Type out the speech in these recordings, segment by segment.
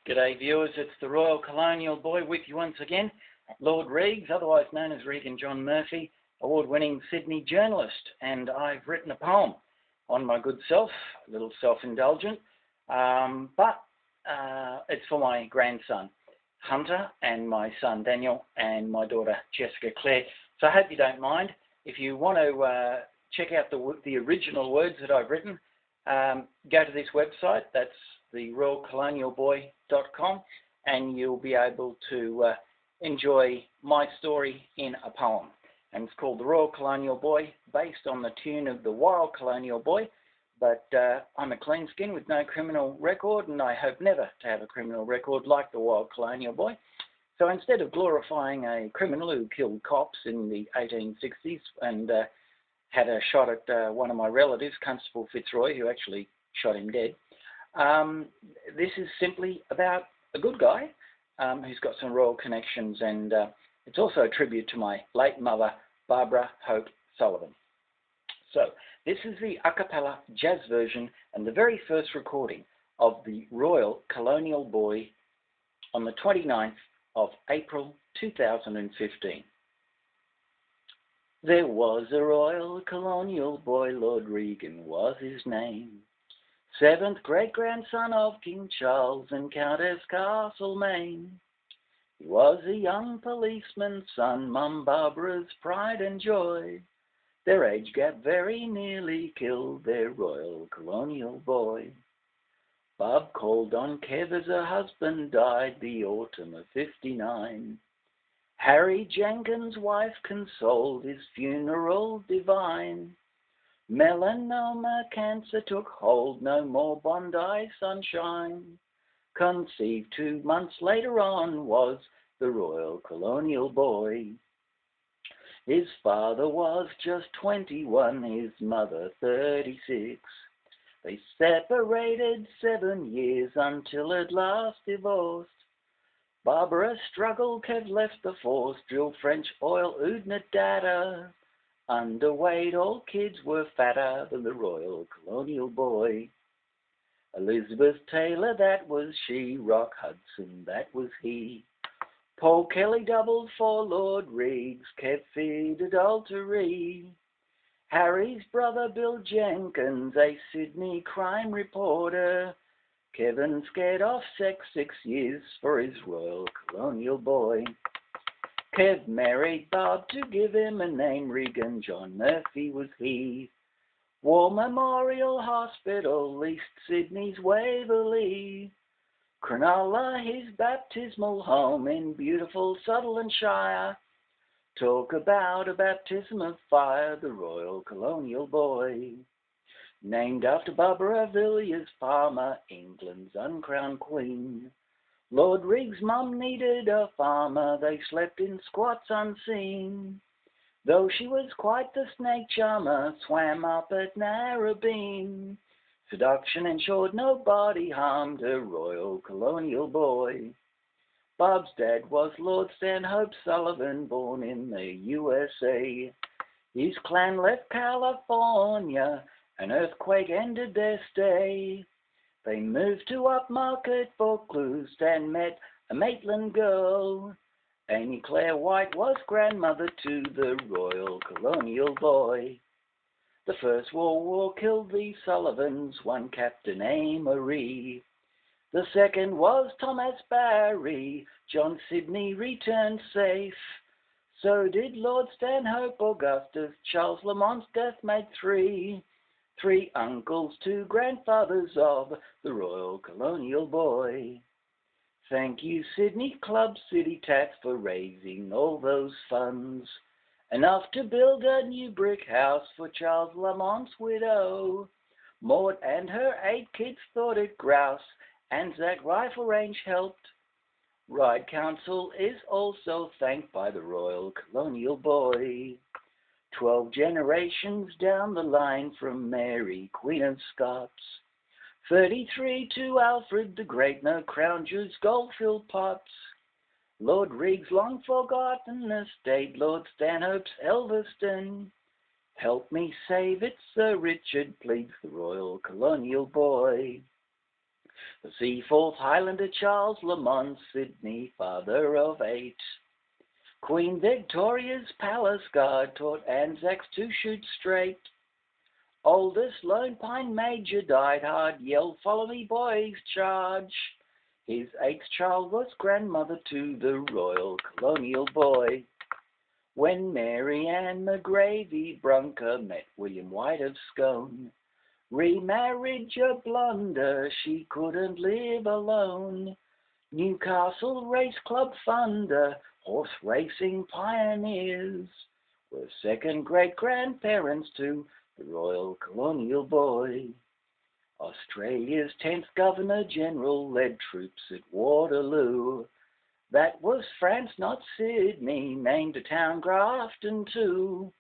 G'day viewers, it's the Royal Colonial Boy with you once again. Lord Reags, otherwise known as Reagan John Murphy, award-winning Sydney journalist, and I've written a poem on my good self, a little self-indulgent, but it's for my grandson Hunter and my son Daniel and my daughter Jessica Claire. So I hope you don't mind. If you want to check out the original words that I've written, go to this website. That's the royalcolonialboy.com, and you'll be able to enjoy my story in a poem. And it's called The Royal Colonial Boy, based on the tune of the Wild Colonial Boy. But I'm a clean skin with no criminal record, and I hope never to have a criminal record like the Wild Colonial Boy. So instead of glorifying a criminal who killed cops in the 1860s and had a shot at one of my relatives, Constable Fitzroy, who actually shot him dead, this is simply about a good guy who's got some royal connections, and it's also a tribute to my late mother, Barbara Hope Sullivan. So this is the Acapella jazz version and the very first recording of the Royal Colonial Boy on the 29th of April 2015. There was a Royal Colonial Boy, Lord Reagan was his name, 7th great-grandson of King Charles and Countess Castlemaine. He was a young policeman's son, Mum Barbara's pride and joy. Their age gap very nearly killed their Royal Colonial Boy. Bob called on Kev as her husband died the autumn of '59. Harry Jenkins' wife consoled his funeral divine. Melanoma cancer took hold, no more Bondi sunshine. Conceived 2 months later on was the Royal Colonial Boy. His father was just 21, his mother 36. They separated 7 years until at last divorced. Barbara struggled, Kev left the force, drilled French oil, Udna data. Underweight, all kids were fatter than the Royal Colonial Boy. Elizabeth Taylor, that was she. Rock Hudson, that was he. Paul Kelly doubled for Lord Reags. Kev feed adultery. Harry's brother Bill Jenkins, a Sydney crime reporter. Kevin scared off sex 6 years for his Royal Colonial Boy. Kev married Bob to give him a name. Reagan John Murphy was he. War Memorial Hospital, East Sydney's Waverley. Cronulla, his baptismal home in beautiful Sutherland Shire. Talk about a baptism of fire, the Royal Colonial Boy. Named after Barbara Villiers Palmer, England's uncrowned queen. Lord Reags' mum needed a farmer, they slept in squats unseen. Though she was quite the snake charmer, swam up at Narrabeen. Seduction ensured nobody harmed her Royal Colonial Boy. Bob's dad was Lord Stanhope Sullivan, born in the USA. His clan left California, an earthquake ended their stay. They moved to upmarket Vaucluse and met a Maitland girl. Amy Claire White was grandmother to the Royal Colonial Boy. The First World War killed the Sullivans, one Captain Amory. The second was Thomas Barry. John Sidney returned safe. So did Lord Stanhope Augustus. Charles Lamont's death made 3. 3 uncles, 2 grandfathers of the Royal Colonial Boy. Thank you, Sydney Club City Tax, for raising all those funds. Enough to build a new brick house for Charles Lamont's widow. Maud and her 8 kids thought it grouse. Anzac Rifle Range helped. Ride Council is also thanked by the Royal Colonial Boy. 12 generations down the line from Mary, Queen of Scots. 33 to Alfred the Great, no crown jewels, gold-filled pots. Lord Reags' long forgotten estate, Lord Stanhope's Elvaston. Help me save it, Sir Richard, pleads the Royal Colonial Boy. The Seaforth Highlander Charles Lamont Sidney, father of 8. Queen Victoria's palace guard taught Anzacs to shoot straight. Oldest Lone Pine Major died hard, yelled, "Follow me, boys, charge." His 8th child was grandmother to the Royal Colonial Boy. When Mary Ann McGravy Brunker met William White of Scone, remarriage a blunder, she couldn't live alone. Newcastle Race Club Thunder, horse racing pioneers, were second great-grandparents to the Royal Colonial Boy. Australia's 10th Governor-General led troops at Waterloo. That was France, not Sydney, named a town Grafton too.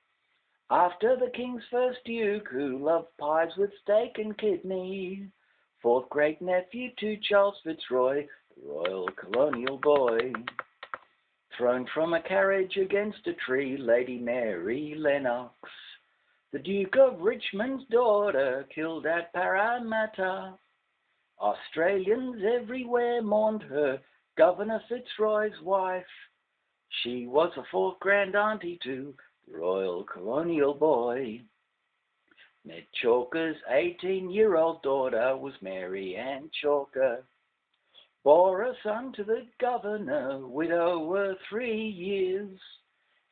After the King's first Duke, who loved pies with steak and kidney, 4th great-nephew to Charles Fitzroy, the Royal Colonial Boy. Thrown from a carriage against a tree, Lady Mary Lennox, the Duke of Richmond's daughter, killed at Parramatta. Australians everywhere mourned her, Governor Fitzroy's wife. She was a 4th grand-auntie to the Royal Colonial Boy. Ned Chalker's 18-year-old daughter was Mary Ann Chalker. Bore a son to the Governor, widower 3 years.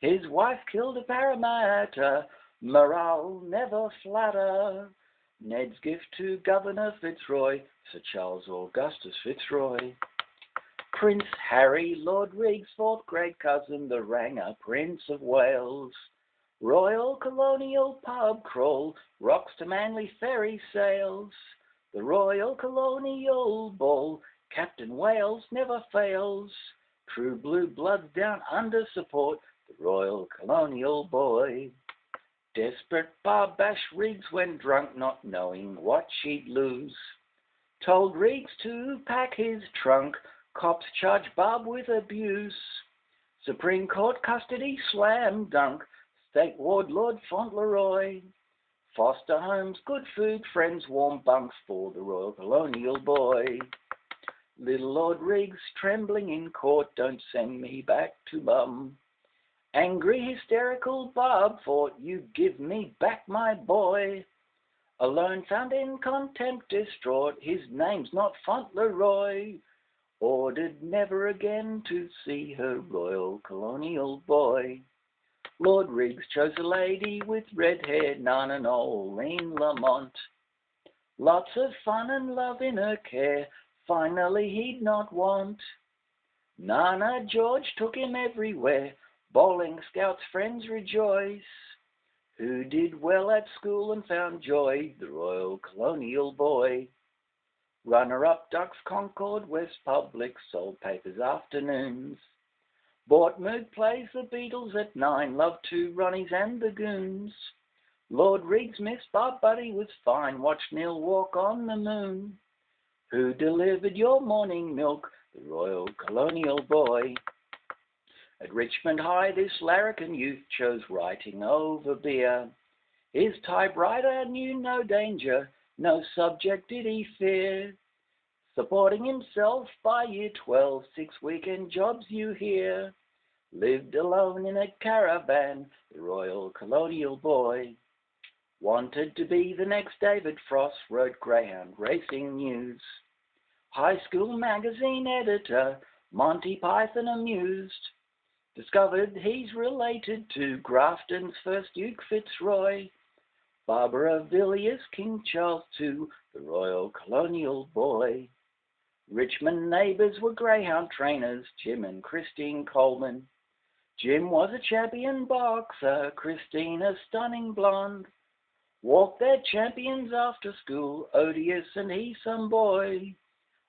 His wife killed at Parramatta, morale never flatter. Ned's gift to Governor Fitzroy, Sir Charles Augustus Fitzroy. Prince Harry, Lord Reig's 4th great cousin, the Ranger Prince of Wales. Royal Colonial pub crawl, rocks to Manly ferry sails. The Royal Colonial Ball, Captain Wales never fails. True blue bloods down under support the Royal Colonial Boy. Desperate Barb bashed Riggs when drunk, not knowing what she'd lose. Told Riggs to pack his trunk, cops charged Barb with abuse. Supreme Court custody slam dunk, State Ward Lord Fauntleroy. Foster homes, good food, friends, warm bunks for the Royal Colonial Boy. Little Lord Riggs trembling in court, don't send me back to Bum. Angry, hysterical Barb thought, you give me back my boy. Alone found in contempt distraught, his name's not Fauntleroy. Ordered never again to see her Royal Colonial Boy. Lord Riggs chose a lady with red hair, Nana Noeline Lamont. Lots of fun and love in her care, finally he'd not want. Nana George took him everywhere, bowling scouts friends rejoice. Who did well at school and found joy, the Royal Colonial Boy. Runner-up Ducks Concord, West Public, sold papers afternoons. Bought Moog plays the Beatles at 9, loved 2 Ronnies and the Goons. Lord Riggs missed Barb, but he was fine, watched Neil walk on the moon. Who delivered your morning milk, the Royal Colonial Boy. At Richmond High, this larrikin youth chose writing over beer. His typewriter knew no danger, no subject did he fear. Supporting himself by year 12, 6 weekend jobs you hear. Lived alone in a caravan, the Royal Colonial Boy. Wanted to be the next David Frost, wrote Greyhound Racing News. High school magazine editor, Monty Python amused. Discovered he's related to Grafton's first Duke Fitzroy. Barbara Villiers, King Charles II, the Royal Colonial Boy. Richmond neighbours were greyhound trainers, Jim and Christine Coleman. Jim was a champion boxer, Christine a stunning blonde. Walked their champions after school, Odious and he some boy.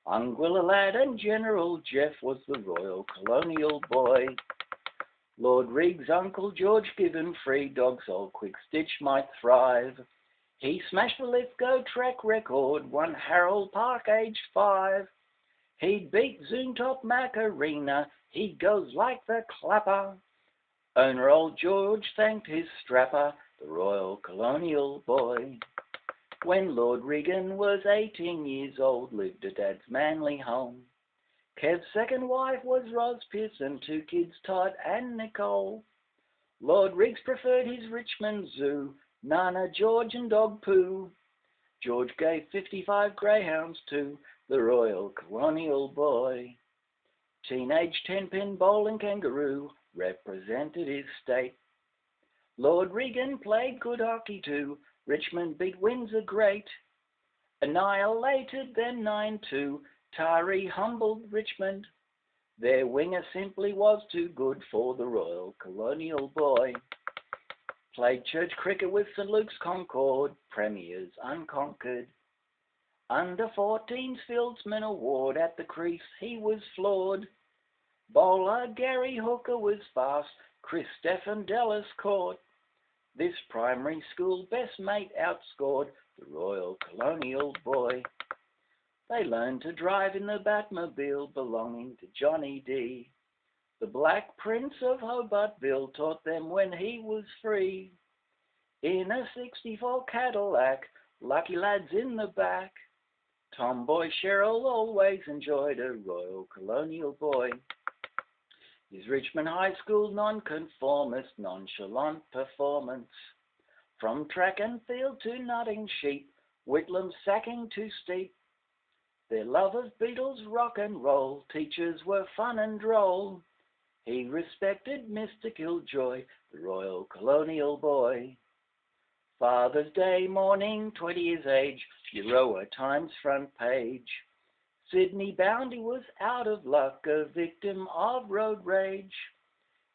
Anguilla Lad and General Jeff was the Royal Colonial Boy. Lord Riggs' uncle George Gibbon, free dogs old Quick Stitch might thrive. He smashed the Lithgow track record, won Harold Park aged 5. He'd beat Zoontop Macarena, he goes like the clapper. Owner old George thanked his strapper, the Royal Colonial Boy. When Lord Reagan was 18 years old, lived at Dad's Manly home. Kev's second wife was Ros Pearson, 2 kids, Todd and Nicole. Lord Riggs preferred his Richmond Zoo, Nana, George and Dog Pooh. George gave 55 greyhounds to the Royal Colonial Boy. Teenage 10-pin bowling kangaroo represented his state. Lord Reagan played good hockey too. Richmond beat Windsor great. Annihilated them 9-2. Tari humbled Richmond. Their winger simply was too good for the Royal Colonial Boy. Played church cricket with St Luke's Concord, premiers unconquered. Under-14s Fieldsman Award, at the crease he was flawed. Bowler Gary Hooker was fast, Chris Stephen Dallas caught. This primary school best mate outscored the Royal Colonial Boy. They learned to drive in the Batmobile belonging to Johnny D. The Black Prince of Hobartville taught them when he was free. In a 64 Cadillac, lucky lads in the back. Tomboy Cheryl always enjoyed a Royal Colonial Boy. His Richmond High School nonconformist, nonchalant performance. From track and field to nutting sheep, Whitlam's sacking too steep. Their love of Beatles, rock and roll, teachers were fun and droll. He respected Mr. Killjoy, the Royal Colonial Boy. Father's Day morning, 20 years age, Euroa Times front page. Sydney Boundy was out of luck, a victim of road rage.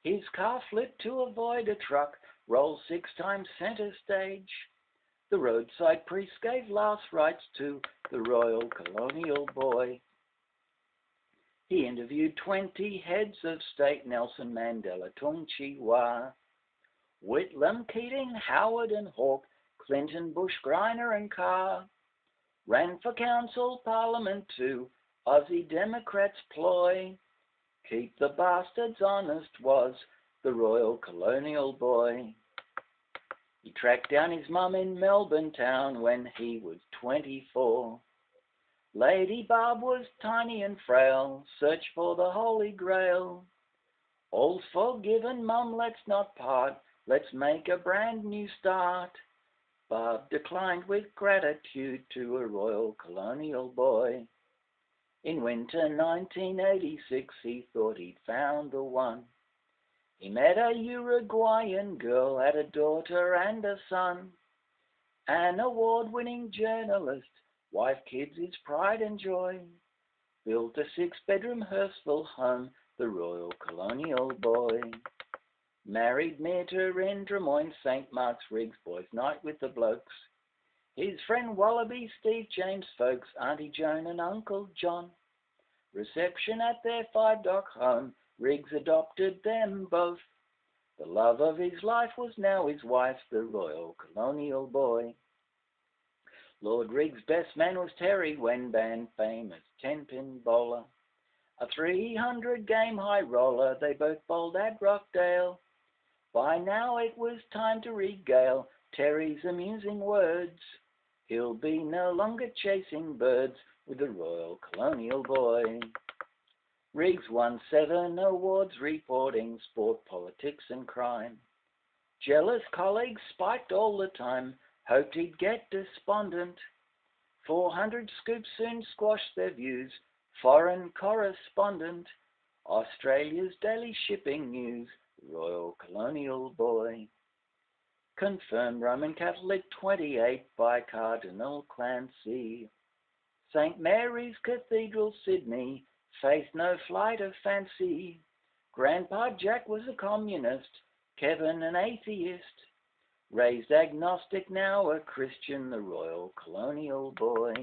His car flipped to avoid a truck, rolled 6 times centre stage. The roadside priest gave last rites to the Royal Colonial Boy. He interviewed 20 heads of state, Nelson Mandela, Tung Chi Wah, Whitlam, Keating, Howard and Hawke, Clinton, Bush, Greiner and Carr. Ran for council, parliament too, Aussie Democrats ploy. Keep the bastards honest was the Royal Colonial Boy. He tracked down his mum in Melbourne town when he was 24. Lady Barb was tiny and frail, search for the Holy Grail. All's forgiven, Mum, let's not part, let's make a brand new start. Barb declined with gratitude to a Royal Colonial Boy. In winter 1986, he thought he'd found the one. He met a Uruguayan girl, had a daughter and a son. An award-winning journalist, wife, kids, his pride and joy. Built a 6-bedroom Hurstville home, the Royal Colonial Boy. Married Myrta in Drummoyne, St. Mark's, Riggs, boys' night with the blokes. His friend Wallaby, Steve, James, folks, Auntie Joan and Uncle John. Reception at their 5-dock home, Riggs adopted them both. The love of his life was now his wife, the Royal Colonial Boy. Lord Riggs' best man was Terry Wenban, famous 10-pin bowler. A 300-game high roller, they both bowled at Rockdale. By now it was time to regale Terry's amusing words. He'll be no longer chasing birds with the Royal Colonial Boy. Riggs won 7 awards reporting sport, politics and crime. Jealous colleagues spiked all the time, hoped he'd get despondent. 400 scoops soon squashed their views, foreign correspondent. Australia's daily shipping news, Royal Colonial Boy. Confirmed Roman Catholic 28 by Cardinal Clancy. St. Mary's Cathedral, Sydney, faith no flight of fancy. Grandpa Jack was a communist, Kevin an atheist. Raised agnostic, now a Christian, the Royal Colonial Boy.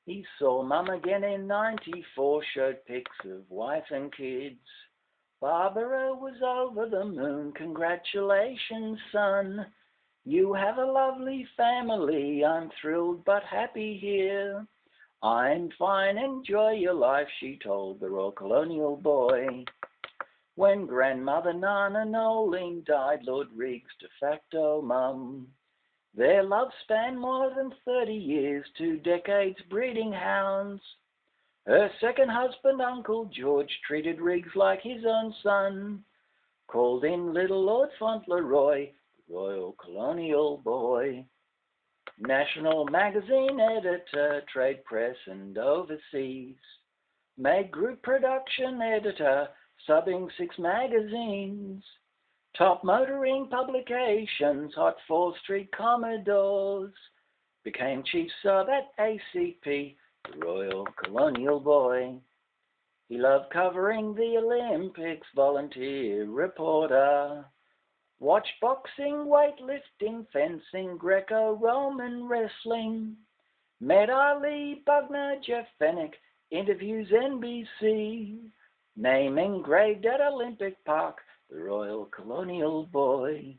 He saw Mum again in 94, showed pics of wife and kids. Barbara was over the moon, congratulations, son. You have a lovely family, I'm thrilled but happy here. I'm fine, enjoy your life, she told the Royal Colonial Boy. When grandmother Nana Noeline died, Lord Riggs de facto mum, Their love spanned more than 30 years, 2 decades breeding hounds. Her second husband, Uncle George, treated Riggs like his own son. Called in little Lord Fauntleroy, the Royal Colonial Boy. National magazine editor, trade press and overseas. Made group production editor, subbing 6 magazines. Top motoring publications, Hot 4th Street Commodores. Became chief sub at ACP, the Royal Colonial Boy. He loved covering the Olympics, volunteer reporter. Watched boxing, weightlifting, fencing, Greco-Roman wrestling. Met Ali, Bugner, Jeff Fennick, interviews NBC. Name engraved at Olympic Park, the Royal Colonial Boy.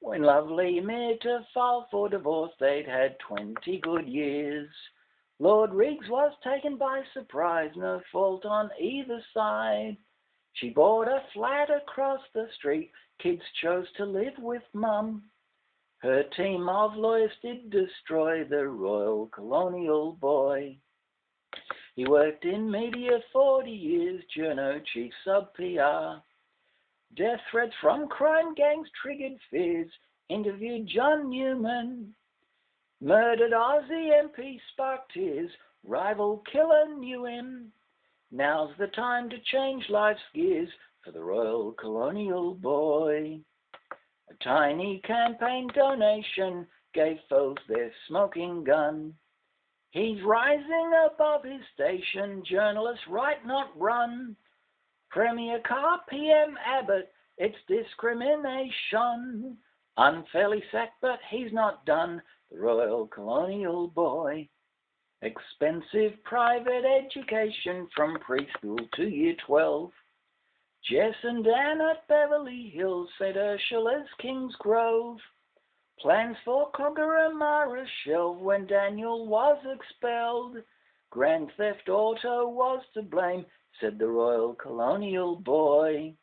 When lovely Myrta filed for divorce, they'd had 20 good years. Lord Riggs was taken by surprise, no fault on either side. She bought a flat across the street, kids chose to live with Mum. Her team of lawyers did destroy the Royal Colonial Boy. He worked in media 40 years, journo, chief sub PR. Death threats from crime gangs triggered fears, interviewed John Newman. Murdered Aussie MP sparked tears, rival killer knew him. Now's the time to change life's gears for the Royal Colonial Boy. A tiny campaign donation gave foes their smoking gun. He's rising above his station, journalists write not run. Premier Carr, PM Abbott, it's discrimination. Unfairly sacked, but he's not done, the Royal Colonial Boy. Expensive private education from preschool to year 12. Jess and Dan at Beverly Hills, St. Ursula's Kings Grove. Plans for Congaramaras shelved when Daniel was expelled. Grand Theft Auto was to blame, said the Royal Colonial Boy.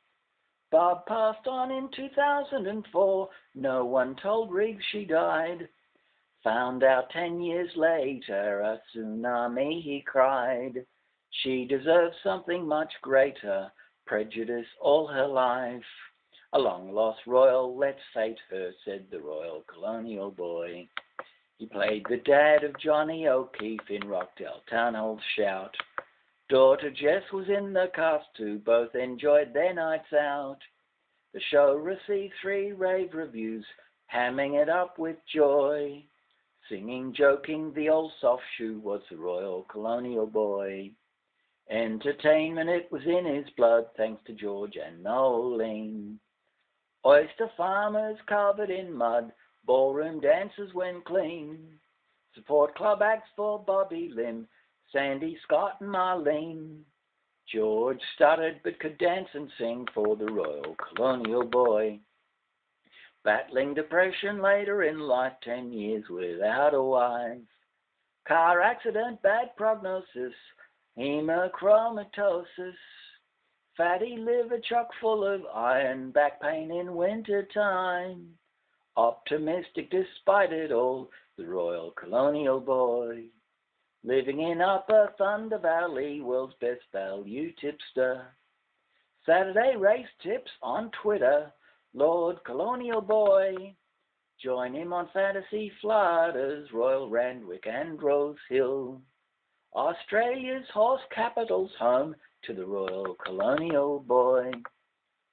Bob passed on in 2004, no one told Riggs she died. Found out 10 years later, a tsunami, he cried. She deserves something much greater, prejudice all her life. A long-lost royal, let's fate her, said the Royal Colonial Boy. He played the dad of Johnny O'Keefe in Rockdale Town Hall Shout. Daughter Jess was in the cast too, both enjoyed their nights out. The show received 3 rave reviews, hamming it up with joy. Singing, joking, the old soft shoe was the Royal Colonial Boy. Entertainment, it was in his blood, thanks to George and Nolene. Oyster farmers covered in mud, ballroom dancers when clean. Support club acts for Bobby Lim, Sandy, Scott and Marlene. George stuttered but could dance and sing for the Royal Colonial Boy. Battling depression later in life, 10 years without a wife. Car accident, bad prognosis, hemochromatosis. Fatty liver chock full of iron, back pain in winter time. Optimistic despite it all, the Royal Colonial Boy. Living in Upper Thunder Valley, world's best value tipster. Saturday race tips on Twitter, Lord Colonial Boy. Join him on Fantasy Flutters, Royal Randwick and Rose Hill. Australia's horse capital's home to the Royal Colonial Boy.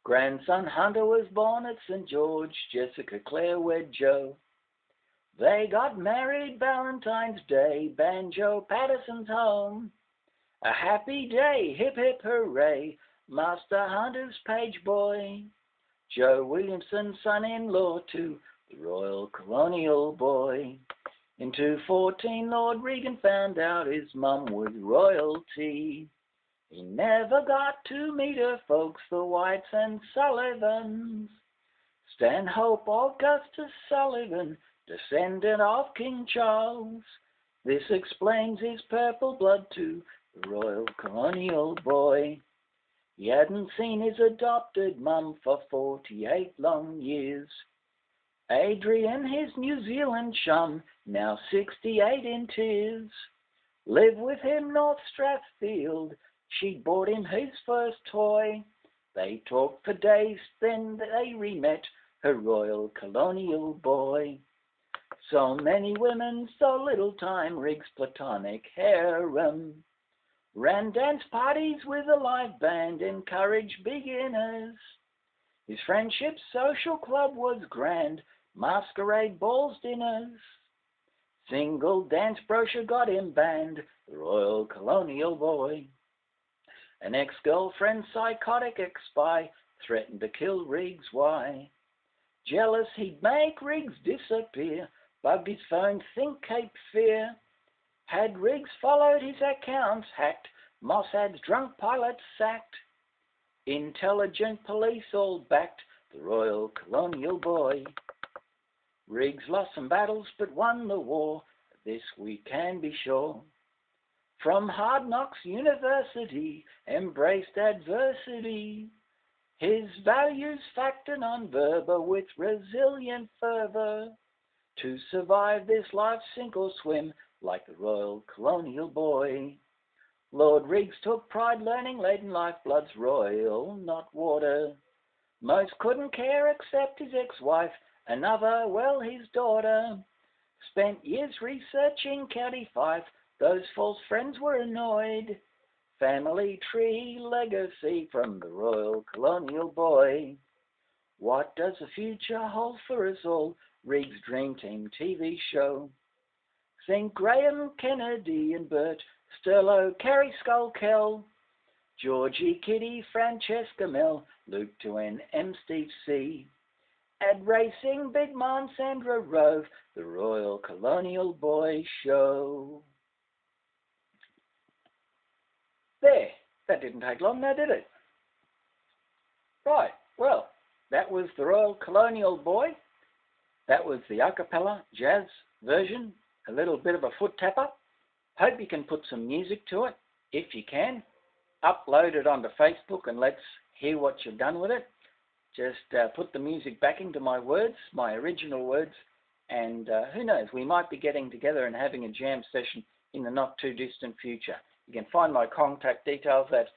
Grandson Hunter was born at St. George, Jessica Clare wed Joe. They got married Valentine's Day, Banjo Patterson's home. A happy day, hip hip hooray, Master Hunter's page boy. Joe Williamson, son-in-law to the Royal Colonial Boy. In 214, Lord Reagan found out his mum was royalty. He never got to meet her folks, the Whites and Sullivans. Stanhope Augustus Sullivan, descendant of King Charles. This explains his purple blood to the Royal Colonial Boy. He hadn't seen his adopted mum for 48 long years. Adrian, his New Zealand chum, now 68 in tears, lived with him North Strathfield. She bought him his first toy. They talked for days, then they re-met, her Royal Colonial Boy. So many women, so little time, Riggs' platonic harem. Ran dance parties with a live band, encouraged beginners. His friendship social club was grand, masquerade balls, dinners. Single dance brochure got him banned, the Royal Colonial Boy. An ex-girlfriend, psychotic ex-spy, threatened to kill Riggs. Why? Jealous he'd make Riggs disappear, bugged his phone, think Cape Fear. Had Riggs followed his accounts hacked, Mossad's drunk pilot sacked. Intelligent police all backed the Royal Colonial Boy. Riggs lost some battles but won the war, this we can be sure. From Hard Knocks University, embraced adversity. His values factored on verba with resilient fervour. To survive this life, sink or swim, like the Royal Colonial Boy. Lord Riggs took pride learning laden lifeblood's royal, not water. Most couldn't care except his ex-wife, another, well, his daughter. Spent years researching County Fife, those false friends were annoyed. Family tree legacy from the Royal Colonial Boy. What does the future hold for us all? Riggs' Dream Team TV show. Think Graham, Kennedy and Bert, Sterlo, Carrie Skull-Kell, Georgie, Kitty, Francesca, Mel, Luke to M, Steve C. Ad Racing, Big Man, Sandra Rove, the Royal Colonial Boy show. There, that didn't take long now, did it? Right, well, that was the Royal Colonial Boy. That was the acapella jazz version, a little bit of a foot tapper. Hope you can put some music to it. If you can, upload it onto Facebook and let's hear what you've done with it. Just put the music back into my words, my original words, and who knows, we might be getting together and having a jam session in the not too distant future. You can find my contact details at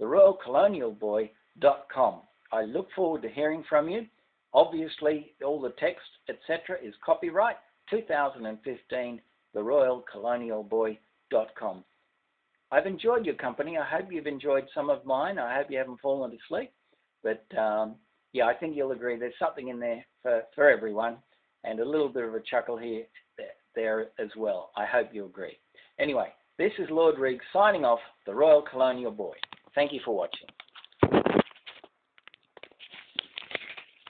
theroyalcolonialboy.com. I look forward to hearing from you. Obviously, all the text, etc. is copyright 2015, theroyalcolonialboy.com. I've enjoyed your company. I hope you've enjoyed some of mine. I hope you haven't fallen asleep. But yeah, I think you'll agree there's something in there for everyone, and a little bit of a chuckle here, there as well. I hope you agree. Anyway, this is Lord Riggs signing off, the Royal Colonial Boy. Thank you for watching.